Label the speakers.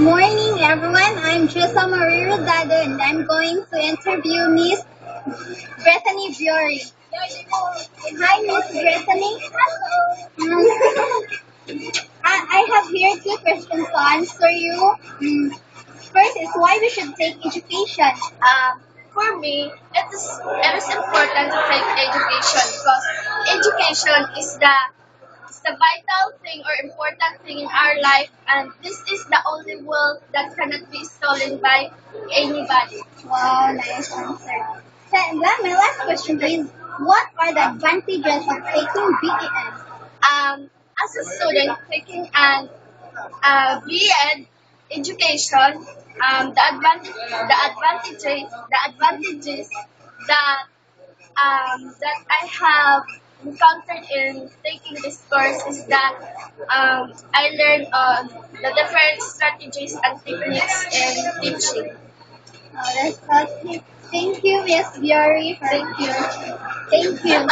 Speaker 1: Morning, everyone. I'm Trissa Marie Rosado, and I'm going to interview Miss Bethany Biori. Hi, Miss Bethany. Hello. I have here two questions to answer you. First is why we should take education.
Speaker 2: For me, it is important to take education because education is the vital thing or important thing in our life, and this is the only wealth that cannot be stolen by anybody.
Speaker 1: Wow, nice answer. My last question is what are the advantages of taking BEN?
Speaker 2: As a student taking an B.Ed education, the advantages that I have encountered in taking this course is that I learned the different strategies and techniques in teaching.
Speaker 1: That's okay. Thank you, Miss Biori.
Speaker 2: Thank you.
Speaker 1: Thank you.